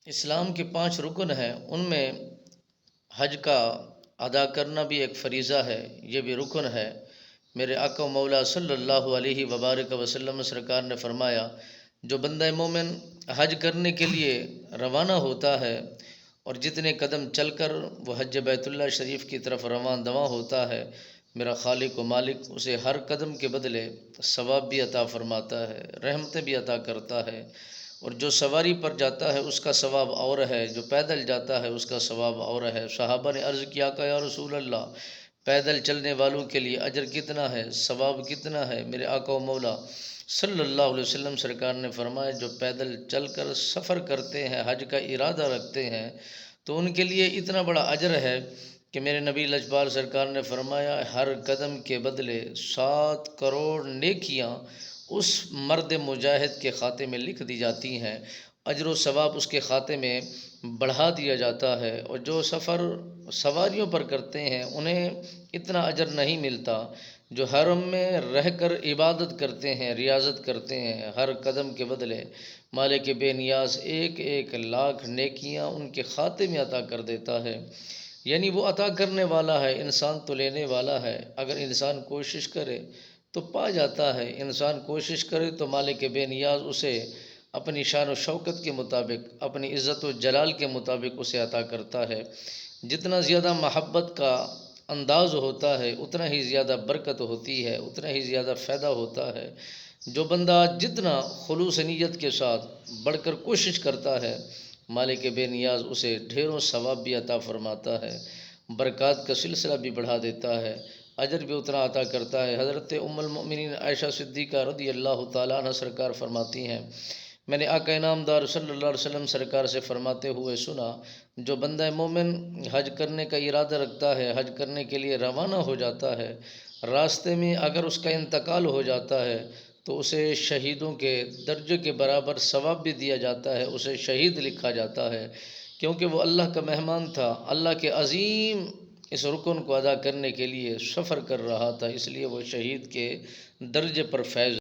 اسلام کے 5 رکن ہیں، ان میں حج کا ادا کرنا بھی ایک فریضہ ہے، یہ بھی رکن ہے۔ میرے آقا و مولا صلی اللہ علیہ وبارک وسلم سرکار نے فرمایا، جو بندہ مومن حج کرنے کے لیے روانہ ہوتا ہے اور جتنے قدم چل کر وہ حج بیت اللہ شریف کی طرف رواں دواں ہوتا ہے، میرا خالق و مالک اسے ہر قدم کے بدلے ثواب بھی عطا فرماتا ہے، رحمتیں بھی عطا کرتا ہے۔ اور جو سواری پر جاتا ہے اس کا ثواب اور ہے، جو پیدل جاتا ہے اس کا ثواب اور ہے۔ صحابہ نے عرض کیا کہ یا رسول اللہ، پیدل چلنے والوں کے لیے اجر کتنا ہے، ثواب کتنا ہے؟ میرے آقا و مولا صلی اللہ علیہ وسلم سرکار نے فرمایا، جو پیدل چل کر سفر کرتے ہیں، حج کا ارادہ رکھتے ہیں، تو ان کے لیے اتنا بڑا اجر ہے کہ میرے نبی لجپال سرکار نے فرمایا، ہر قدم کے بدلے 7 کروڑ نیکیاں اس مرد مجاہد کے کھاتے میں لکھ دی جاتی ہیں، اجر و ثواب اس کے کھاتے میں بڑھا دیا جاتا ہے۔ اور جو سفر سواریوں پر کرتے ہیں انہیں اتنا اجر نہیں ملتا، جو حرم میں رہ کر عبادت کرتے ہیں، ریاضت کرتے ہیں، ہر قدم کے بدلے مالک بے نیاز 1 لاکھ نیکیاں ان کے کھاتے میں عطا کر دیتا ہے۔ یعنی وہ عطا کرنے والا ہے، انسان تو لینے والا ہے۔ اگر انسان کوشش کرے تو پا جاتا ہے، انسان کوشش کرے تو مالک بے نیاز اسے اپنی شان و شوکت کے مطابق، اپنی عزت و جلال کے مطابق اسے عطا کرتا ہے۔ جتنا زیادہ محبت کا انداز ہوتا ہے اتنا ہی زیادہ برکت ہوتی ہے، اتنا ہی زیادہ فائدہ ہوتا ہے۔ جو بندہ جتنا خلوص نیت کے ساتھ بڑھ کر کوشش کرتا ہے، مالک بے نیاز اسے ڈھیروں ثواب بھی عطا فرماتا ہے، برکات کا سلسلہ بھی بڑھا دیتا ہے، اجر بھی اتنا عطا کرتا ہے۔ حضرت ام المؤمنین عائشہ صدیقہ رضی اللہ تعالیٰ عنہ سرکار فرماتی ہیں، میں نے آقا انعامدار صلی اللہ علیہ وسلم سرکار سے فرماتے ہوئے سنا، جو بندہ مومن حج کرنے کا ارادہ رکھتا ہے، حج کرنے کے لیے روانہ ہو جاتا ہے، راستے میں اگر اس کا انتقال ہو جاتا ہے تو اسے شہیدوں کے درجے کے برابر ثواب بھی دیا جاتا ہے، اسے شہید لکھا جاتا ہے، کیونکہ وہ اللہ کا مہمان تھا، اللہ کے عظیم اس رکن کو ادا کرنے کے لیے سفر کر رہا تھا، اس لیے وہ شہید کے درجے پر فیض